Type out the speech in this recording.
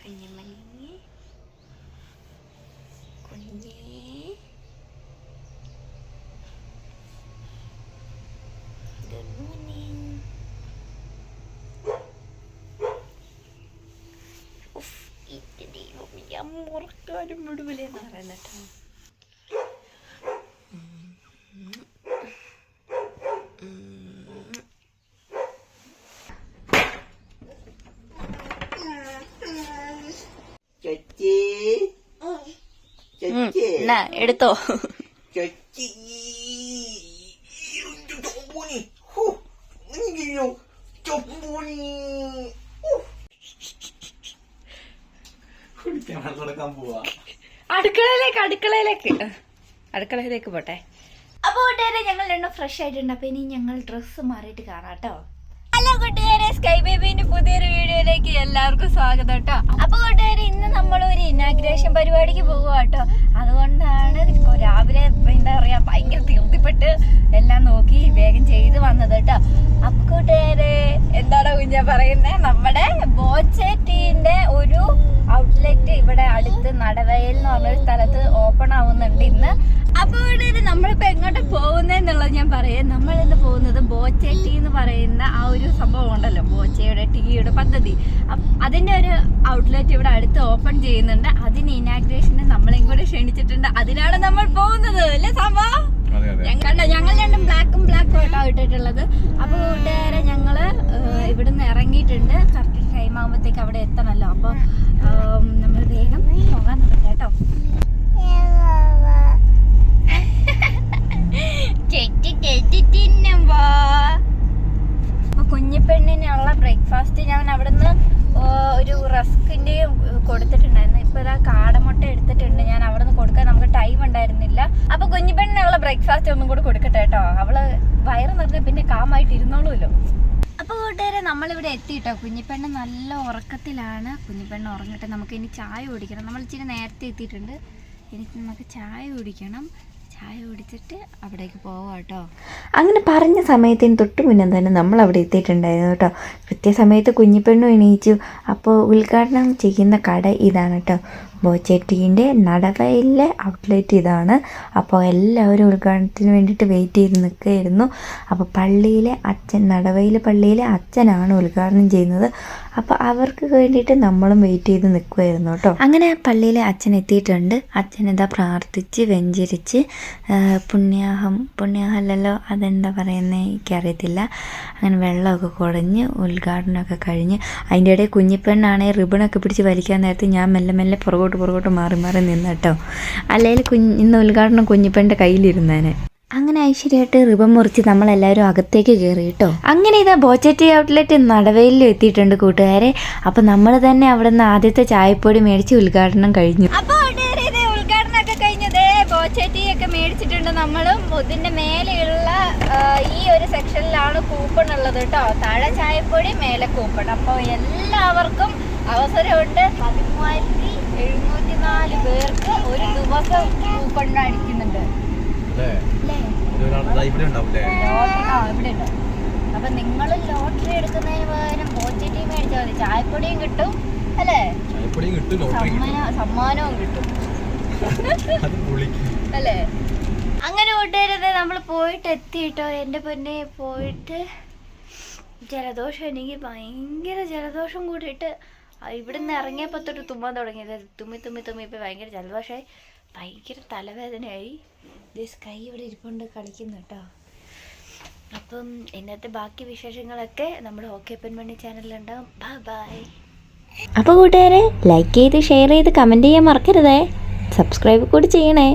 കുഞ്ഞുമണി കുഞ്ഞേ good morning. ഞാൻ മുറക്കാനും വിടുവില്ലെന്ന് പറയുന്നട്ടോ. എടുത്തോ അടുക്കളയിലേക്ക് പോട്ടെ. അപ്പൊ കൂട്ടുകാരെ ഞങ്ങൾ രണ്ടും ഫ്രഷ് ആയിട്ടുണ്ട്. അപ്പൊ ഇനി ഞങ്ങൾ ഡ്രസ്സ് മാറിയിട്ട് കാണാം കേട്ടോ. ഹലോ കൂട്ടുകാരെ, സ്കൈ ബേബിന്റെ പുതിയൊരു വീഡിയോയിലേക്ക് എല്ലാവർക്കും സ്വാഗതം കേട്ടോ. അപ്പൊ കൂട്ടുകാരെ, ഇന്ന് നമ്മൾ ഒരു ഇനാഗ്രേഷൻ പരിപാടിക്ക് പോകുക കേട്ടോ. അതുകൊണ്ടാണ് രാവിലെ എന്താ പറയാ ഭയങ്കര തീർത്തിപ്പെട്ട് എല്ലാം നോക്കി വേഗം ചെയ്ത് വന്നത് കേട്ടോ. അപ്പൊ കൂട്ടുകാരെ, എന്താണ് കുഞ്ഞാ പറയുന്നത്, നമ്മുടെ ബോച്ചേറ്റീന്റെ ഒരു ഔട്ട്ലെറ്റ് ഇവിടെ അടുത്ത് നടവയൽ എന്ന് പറഞ്ഞൊരു സ്ഥലത്ത് ഓപ്പൺ ആവുന്നുണ്ട് ഇന്ന്. അപ്പോൾ ഇവിടെ നമ്മളിപ്പോ എങ്ങോട്ട് പോകുന്നതെന്നുള്ളത് ഞാൻ പറയാം. നമ്മളിന്ന് പോകുന്നത് ബോച്ചെ ടീ എന്ന് പറയുന്ന ആ ഒരു സംഭവം ഉണ്ടല്ലോ, ബോച്ചയുടെ ടീയുടെ പദ്ധതി. അതിന്റെ ഒരു ഔട്ട്ലെറ്റ് ഇവിടെ അടുത്ത് ഓപ്പൺ ചെയ്യുന്നുണ്ട്. അതിന് ഇനാഗ്രേഷന് നമ്മളെയും കൂടെ ക്ഷണിച്ചിട്ടുണ്ട്. അതിനാണ് നമ്മൾ പോകുന്നത് അല്ലേ സംഭവം. ഞങ്ങൾ രണ്ടും ബ്ലാക്കും ആയിട്ടാണ് ഇട്ടിട്ടുള്ളത്. അപ്പൊ കൂട്ടുകാരെ, ഞങ്ങള് ഇവിടുന്ന് ഇറങ്ങിയിട്ടുണ്ട്. കറക്റ്റ് ടൈം ആകുമ്പോഴത്തേക്ക് അവിടെ എത്തണല്ലോ. അപ്പൊ നമ്മൾ വേഗം പോകാൻ നോക്കട്ടെ കേട്ടോ. കുഞ്ഞിപ്പെണ്ണിനുള്ള ബ്രേക്ക്ഫാസ്റ്റ് ഞാൻ അവിടുന്ന് ഒരു റസ്കിന്റെയും കൊടുത്തിട്ടുണ്ടായിരുന്നു. ഇപ്പൊ ഇതാ കാടമുട്ട എടുത്തിട്ടുണ്ട്. ഞാൻ അവിടുന്ന് കൊടുക്കാൻ നമുക്ക് ടൈം ഉണ്ടായിരുന്നില്ല. അപ്പൊ കുഞ്ഞിപ്പെണ്ണിനുള്ള ബ്രേക്ക്ഫാസ്റ്റ് ഒന്നും കൂടെ കൊടുക്കട്ടെ കേട്ടോ. അവള് വയറ് നിറഞ്ഞ പിന്നെ കാമായിട്ട് ഇരുന്നോളൂല്ലോ. അപ്പൊ കൂട്ടുകാരെ, നമ്മളിവിടെ എത്തിയിട്ടോ. കുഞ്ഞിപ്പെണ്ണ് നല്ല ഉറക്കത്തിലാണ്. കുഞ്ഞിപ്പെണ്ണ് ഉറങ്ങട്ടെ, നമുക്ക് ഇനി ചായ കുടിക്കണം. നമ്മൾ ഇച്ചിരി നേരത്തെ എത്തിയിട്ടുണ്ട്. എനിക്ക് നമുക്ക് ചായ കുടിക്കണം. ചായ കുടിച്ചിട്ട് അവിടേക്ക് പോവാം കേട്ടോ. അങ്ങനെ പറഞ്ഞ സമയത്തിന് തൊട്ട് മുന്നേ തന്നെ നമ്മൾ അവിടെ എത്തിയിട്ടുണ്ടായിരുന്നു കേട്ടോ. കൃത്യസമയത്ത് കുഞ്ഞിപ്പെണ്ണും എണീച്ചു. അപ്പോൾ ഉദ്ഘാടനം ചെയ്യുന്ന കട ഇതാണ് കേട്ടോ, ബോച്ചേട്ടീൻ്റെ നടവയിലെ ഔട്ട്ലെറ്റ് ഇതാണ്. അപ്പോൾ എല്ലാവരും ഉദ്ഘാടനത്തിന് വേണ്ടിയിട്ട് വെയിറ്റ് ചെയ്ത് നിൽക്കുകയായിരുന്നു. അപ്പോൾ പള്ളിയിലെ അച്ഛൻ, നടവയിലെ പള്ളിയിലെ അച്ഛനാണ് ഉദ്ഘാടനം ചെയ്യുന്നത്. അപ്പോൾ അവർക്ക് വേണ്ടിയിട്ട് നമ്മളും വെയിറ്റ് ചെയ്ത് നിൽക്കുമായിരുന്നു കേട്ടോ. അങ്ങനെ പള്ളിയിലെ അച്ഛൻ എത്തിയിട്ടുണ്ട്. അച്ഛനിതാ പ്രാർത്ഥിച്ച് വെഞ്ചരിച്ച് പുണ്യാഹമല്ലല്ലോ, അതെന്താ പറയുന്നത് എനിക്കറിയത്തില്ല. അങ്ങനെ വെള്ളമൊക്കെ കുടഞ്ഞ് ഉദ്ഘാടനമൊക്കെ കഴിഞ്ഞ് അതിൻ്റെ ഇടയിൽ കുഞ്ഞിപ്പെണ്ണാണെങ്കിൽ റിബണൊക്കെ പിടിച്ച് വലിക്കാൻ നേരത്ത് ഞാൻ മെല്ലെ പുറകോട്ട് മാറി നിന്ന് കേട്ടോ. അല്ലെങ്കിൽ ഇന്ന് ഉദ്ഘാടനം കുഞ്ഞിപ്പെണ്ണിൻ്റെ കയ്യിലിരുന്നേനെ. അങ്ങനെ ഐശ്വര്യമായിട്ട് റിബൺ മുറിച്ച് നമ്മളെല്ലാവരും അകത്തേക്ക് കയറി കേട്ടോ. അങ്ങനെ ഇതാ ബോച്ചേറ്റി ഔട്ട്ലെറ്റ് നടവയിലും എത്തിയിട്ടുണ്ട് കൂട്ടുകാരെ. അപ്പം നമ്മൾ തന്നെ അവിടെ നിന്ന് ആദ്യത്തെ ചായപ്പൊടി മേടിച്ച് ഉദ്ഘാടനം കഴിഞ്ഞു. ഉദ്ഘാടനമൊക്കെ കഴിഞ്ഞതേ ബോച്ചേറ്റിയൊക്കെ മേടിച്ചിട്ടുണ്ട് നമ്മളും. ഇതിന്റെ മേലെയുള്ള ഈ ഒരു സെക്ഷനിലാണ് കൂപ്പൺ ഉള്ളത് കേട്ടോ. താഴെ ചായപ്പൊടി, മേലെ കൂപ്പൺ. അപ്പോൾ എല്ലാവർക്കും അവസരമുണ്ട്. 13,704 പേർക്ക് ഒരു ദിവസം കൂപ്പൺ അടിക്കുന്നുണ്ട്. ഇവിടെ ഉണ്ട്. അപ്പൊ നിങ്ങൾ ലോട്ടറി എടുക്കുന്നതിന് പകരം ബോച്ചേറ്റി മേടിച്ചാൽ മതി. ചായപ്പൊടിയും കിട്ടും അല്ലേ, സമ്മാനവും കിട്ടും അല്ലേ. അങ്ങനെ കൂട്ടുകാരത് നമ്മൾ പോയിട്ട് എത്തിയിട്ടോ. എൻ്റെ പൊന്നെ, പോയിട്ട് ജലദോഷം, എനിക്ക് ഭയങ്കര ജലദോഷം കൂടിയിട്ട് ഇവിടുന്ന് ഇറങ്ങിയപ്പോൾ തൊട്ട് തുമ്മാൻ തുടങ്ങിയത്. തുമ്മി ഇപ്പം ഭയങ്കര ജലദോഷമായി, ഭയങ്കര തലവേദനയായി. സ്കൈ ഇവിടെ ഇരിപ്പുണ്ട് കളിക്കുന്നു കേട്ടോ. അപ്പം ഇന്നത്തെ ബാക്കി വിശേഷങ്ങളൊക്കെ നമ്മുടെ ഓക്കെ പെൺമണി ചാനലിലുണ്ടാവും. ബൈ. അപ്പോൾ കൂട്ടുകാരെ, ലൈക്ക് ചെയ്ത് ഷെയർ ചെയ്ത് കമൻറ്റ് ചെയ്യാൻ മറക്കരുതേ. സബ്സ്ക്രൈബ് കൂടി ചെയ്യണേ.